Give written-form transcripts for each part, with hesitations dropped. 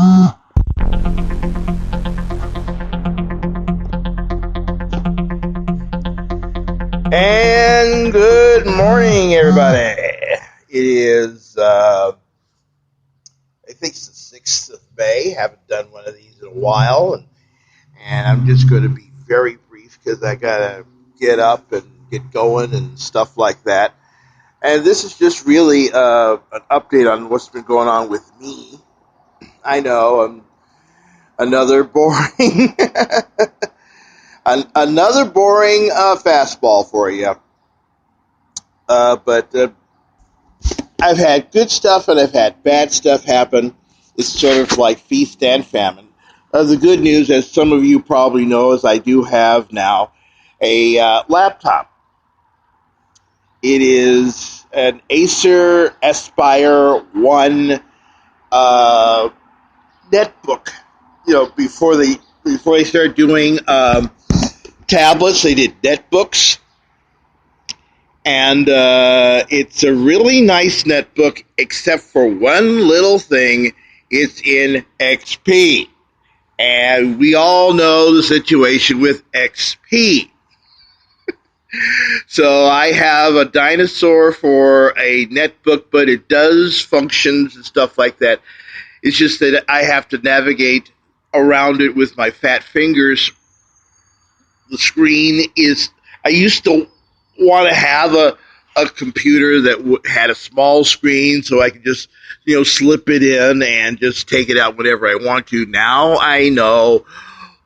And good morning, everybody. It is, I think it's the 6th of May. Haven't done one of these in a while. And I'm just going to be very brief because I got to get up and get going and stuff like that. And this is just really an update on what's been going on with me. I know, I'm another boring... Another boring fastball for you. But I've had good stuff and I've had bad stuff happen. It's sort of like feast and famine. The good news, as some of you probably know, is I do have now a laptop. It is an Acer Aspire 1 netbook. You know, before they started doing tablets, they did netbooks, and it's a really nice netbook, except for one little thing. It's in XP, and we all know the situation with XP. So I have a dinosaur for a netbook, but it does functions and stuff like that. It's just that I have to navigate around it with my fat fingers. The screen is, I used to want to have a computer that had a small screen so I could just, slip it in and just take it out whenever I want to. Now I know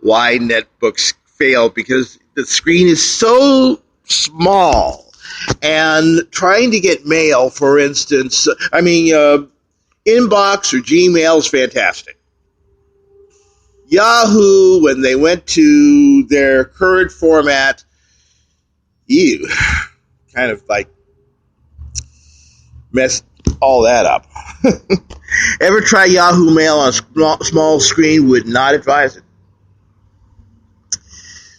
why netbooks fail, because the screen is so small. And trying to get mail, for instance, inbox or Gmail is fantastic. Yahoo, when they went to their current format, kind of like messed all that up. Ever try Yahoo Mail on a small screen? Would not advise it.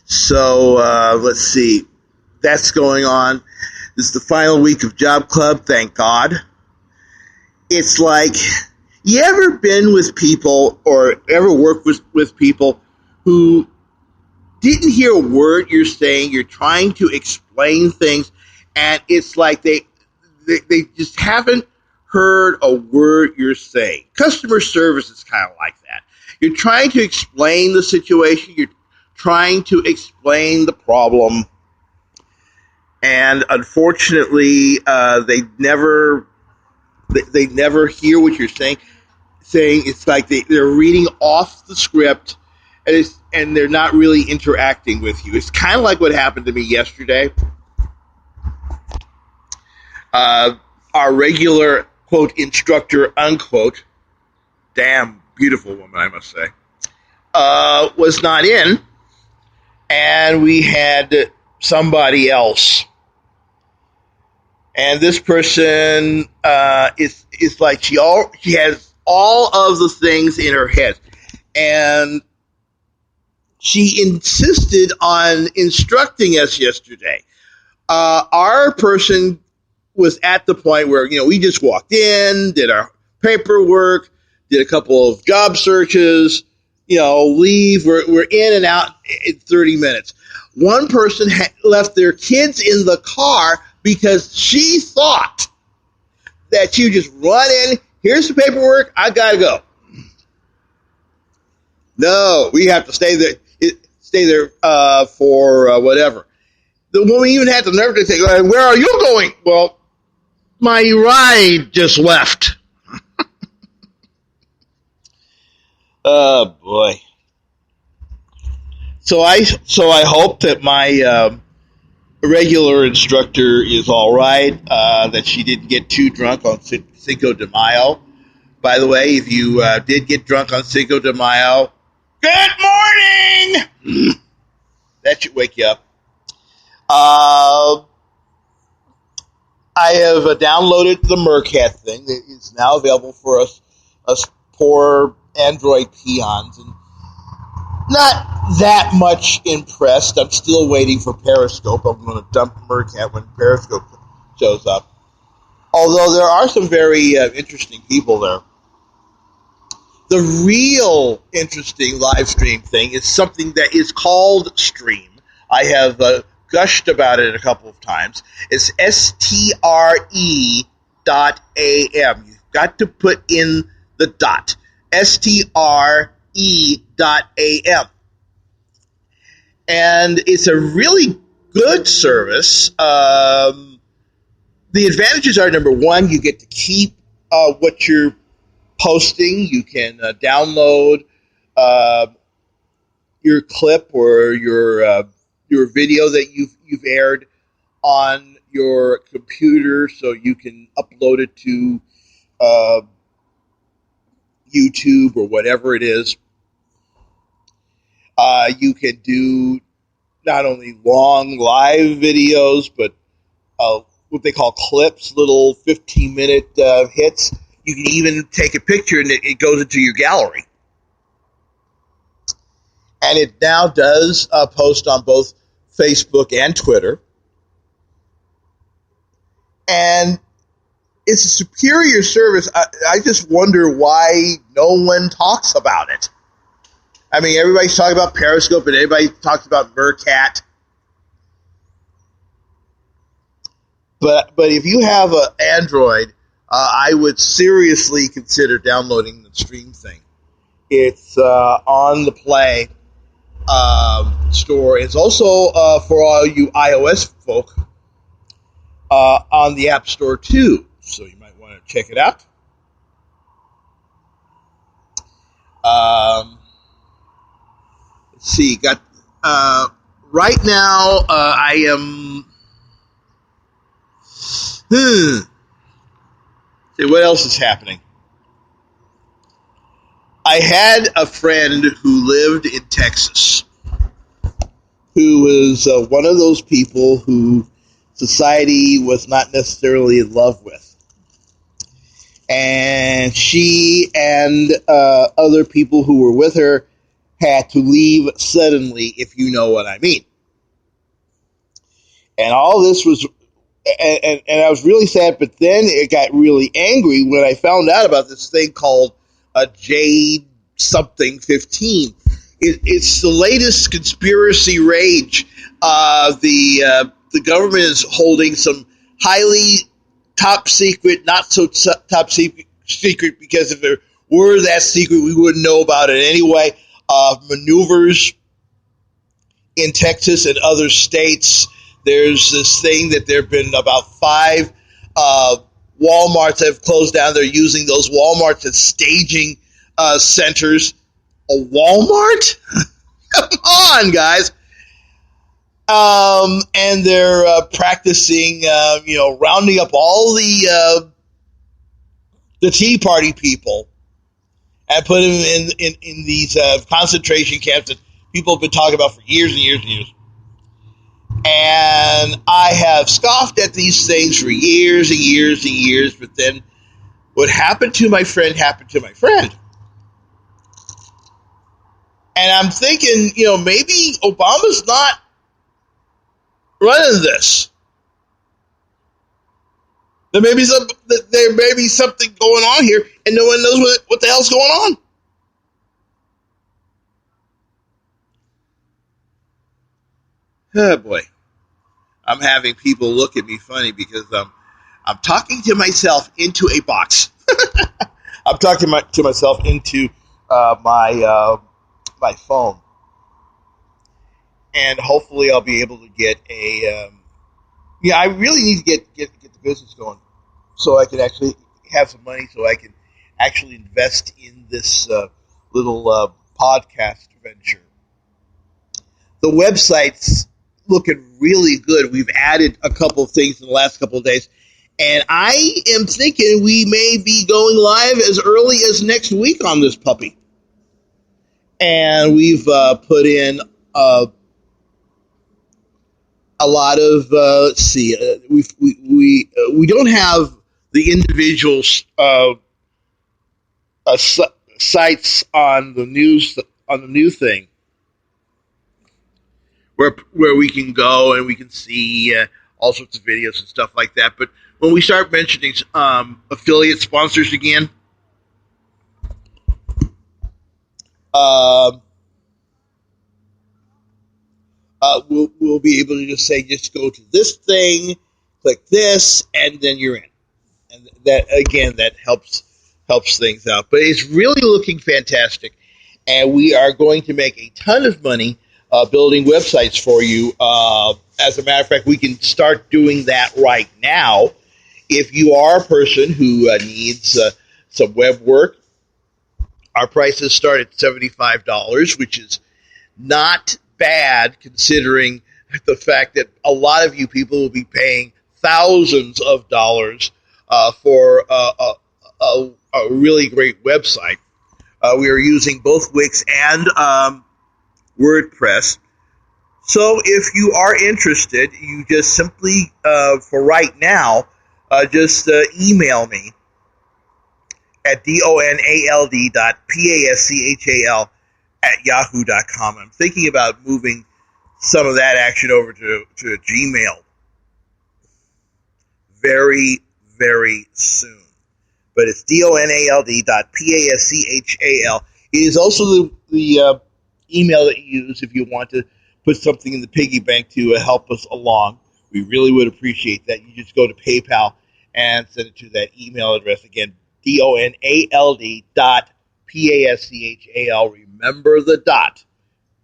So, let's see. That's going on. This is the final week of Job Club, thank God. It's like, you ever been with people or ever worked with people who didn't hear a word you're saying? You're trying to explain things, and it's like they just haven't heard a word you're saying. Customer service is kind of like that. You're trying to explain the situation. You're trying to explain the problem, and unfortunately, they never hear what you're saying. It's like they're reading off the script, and they're not really interacting with you. It's kind of like what happened to me yesterday. Our regular, quote, instructor, unquote, damn beautiful woman, I must say, was not in, and we had somebody else. And this person is like she has all of the things in her head. And she insisted on instructing us yesterday. Our person was at the point where, we just walked in, did our paperwork, did a couple of job searches, leave. We're in and out in 30 minutes. One person left their kids in the car because she thought that you just run in, here's the paperwork, I gotta go. No, we have to stay there for whatever. The woman even had the nerve to say, where are you going? Well, my ride just left. Oh, boy. So I hope that my regular instructor is all right, that she didn't get too drunk on Cinco de Mayo. By the way, if you did get drunk on Cinco de Mayo, good morning! That should wake you up. I have downloaded the meerkat thing. It is now available for us poor Android peons. And not that much impressed. I'm still waiting for Periscope. I'm going to dump meerkat when Periscope shows up. Although there are some very interesting people there. The real interesting live stream thing is something that is called Stream. I have gushed about it a couple of times. It's STRE.AM. You've got to put in the dot. STRE.AM. And it's a really good service. The advantages are, number one, you get to keep what you're posting. You can download your clip or your video that you've aired on your computer, so you can upload it to YouTube or whatever it is. You can do not only long live videos, but what they call clips, little 15-minute hits. You can even take a picture and it goes into your gallery. And it now does post on both Facebook and Twitter. And it's a superior service. I just wonder why no one talks about it. I mean, everybody's talking about Periscope and everybody talks about Meerkat. But if you have an Android, I would seriously consider downloading the Stream thing. It's on the Play Store. It's also for all you iOS folk on the App Store too. So you might want to check it out. Let's see. Got right now. I am. See, what else is happening? I had a friend who lived in Texas who was one of those people who society was not necessarily in love with. And she and other people who were with her had to leave suddenly, if you know what I mean. And all this was... And I was really sad, but then it got really angry when I found out about this thing called Jade something 15. It's the latest conspiracy rage. The government is holding some highly top secret, not so top secret, because if it were that secret, we wouldn't know about it anyway. Maneuvers in Texas and other states. There's this thing that there have been about 5 Walmarts that have closed down. They're using those Walmarts as staging centers. A Walmart? Come on, guys. And they're practicing, rounding up all the Tea Party people and putting them in these concentration camps that people have been talking about for years and years and years. And I have scoffed at these things for years and years and years, but then what happened to my friend happened to my friend. And I'm thinking, maybe Obama's not running this. There may be something going on here, and no one knows what the hell's going on. Oh boy, I'm having people look at me funny because I'm talking to myself into a box. I'm talking to myself into my phone, and hopefully I'll be able to get a. I really need to get the business going, so I can actually have some money, so I can actually invest in this little podcast venture. The website's looking really good. We've added a couple of things in the last couple of days, and I am thinking we may be going live as early as next week on this puppy. And we've put in a lot of we don't have the individual sites on the new thing where we can go and we can see all sorts of videos and stuff like that. But when we start mentioning affiliate sponsors again, Um, we'll be able to just say, just go to this thing, click this, and then you're in. And that helps things out. But it's really looking fantastic, and we are going to make a ton of money building websites for you. As a matter of fact, we can start doing that right now. If you are a person who needs some web work, our prices start at $75, which is not bad considering the fact that a lot of you people will be paying thousands of dollars for a really great website. We are using both Wix and WordPress. So if you are interested, you just simply, for right now, just email me at donald.paschal@yahoo.com. I'm thinking about moving some of that action over to Gmail very, very soon. But it's donald.paschal. It is also the email that you use if you want to put something in the piggy bank to help us along. We really would appreciate that. You just go to PayPal and send it to that email address. Again, donald.paschal. Remember the dot.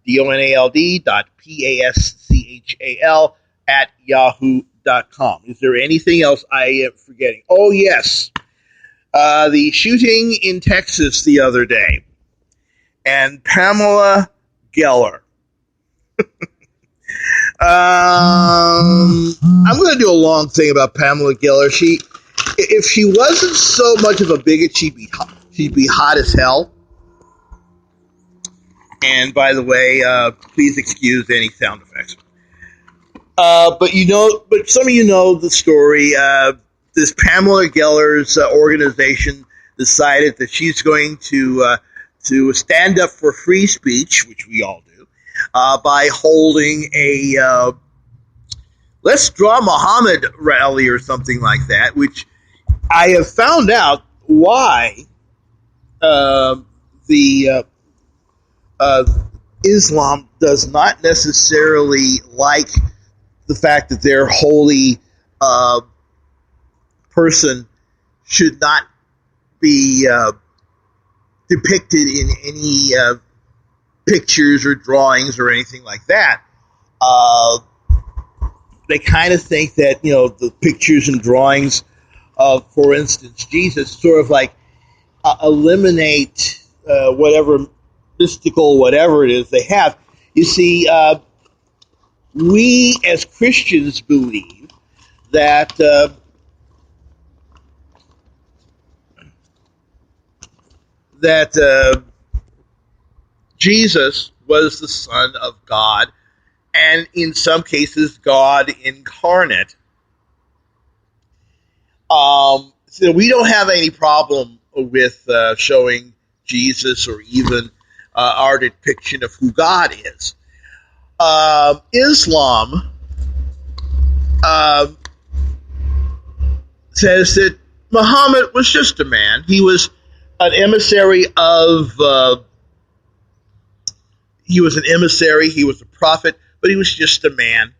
donald.paschal@yahoo.com. Is there anything else I am forgetting? Oh, yes. The shooting in Texas the other day. And Pamela Geller. I'm going to do a long thing about Pamela Geller. If she wasn't so much of a bigot, she'd be hot as hell. And by the way, please excuse any sound effects. But some of you know the story. This Pamela Geller's organization decided that she's going to stand up for free speech, which we all do, by holding a Let's Draw Muhammad rally or something like that, which I have found out why Islam does not necessarily like the fact that their holy person should not be depicted in any pictures or drawings or anything like that. They kind of think that, the pictures and drawings of, for instance, Jesus sort of like eliminate whatever mystical whatever it is they have. You see, we as Christians believe that Jesus was the Son of God, and in some cases, God incarnate. So we don't have any problem with showing Jesus or even our depiction of who God is. Islam says that Muhammad was just a man. He was an emissary he was a prophet, but he was just a man.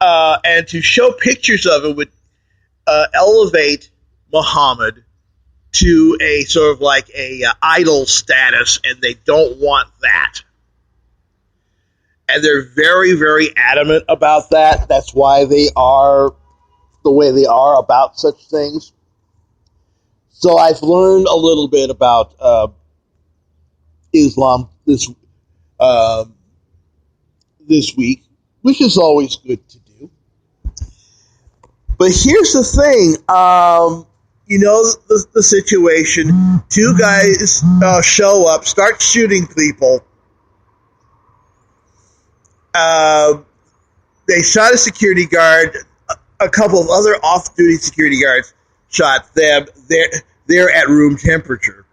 And to show pictures of him would elevate Muhammad to a sort of like a idol status, and they don't want that. And they're very, very adamant about that. That's why they are the way they are about such things. So I've learned a little bit about Islam this week, which is always good to do. But here's the thing, the situation. Two guys show up, start shooting people. They shot a security guard. A couple of other off-duty security guards shot them. They're at room temperature.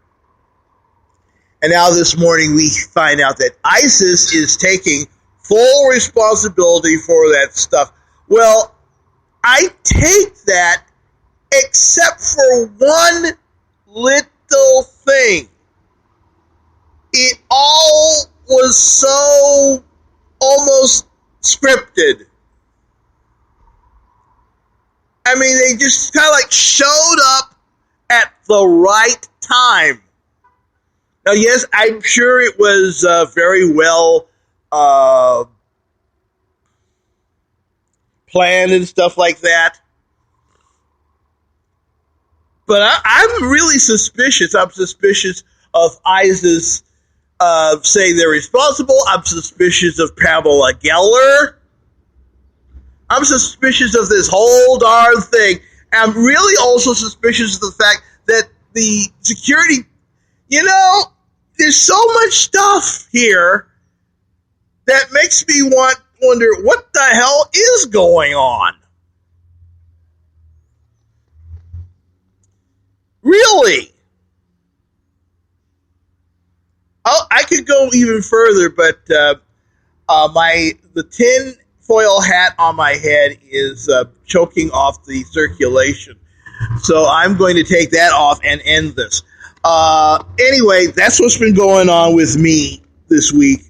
And now this morning we find out that ISIS is taking full responsibility for that stuff. Well, I take that except for one little thing. it all was so almost scripted. I mean, they just kind of like showed up at the right time. Now, yes, I'm sure it was very well planned and stuff like that. But I'm really suspicious. I'm suspicious of ISIS saying they're responsible. I'm suspicious of Pamela Geller. I'm suspicious of this whole darn thing. I'm really also suspicious of the fact that the security, there's so much stuff here that makes me wonder what the hell is going on. Really? I could go even further, but the tin foil hat on my head is choking off the circulation. So I'm going to take that off and end this. Anyway, that's what's been going on with me this week.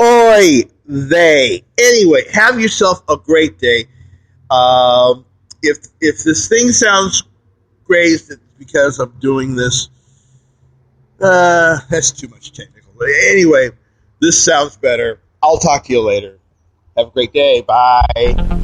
Oy vey. Anyway, have yourself a great day. If this thing sounds great, it's because I'm doing this. That's too much technical. But anyway, this sounds better. I'll talk to you later. Have a great day. Bye.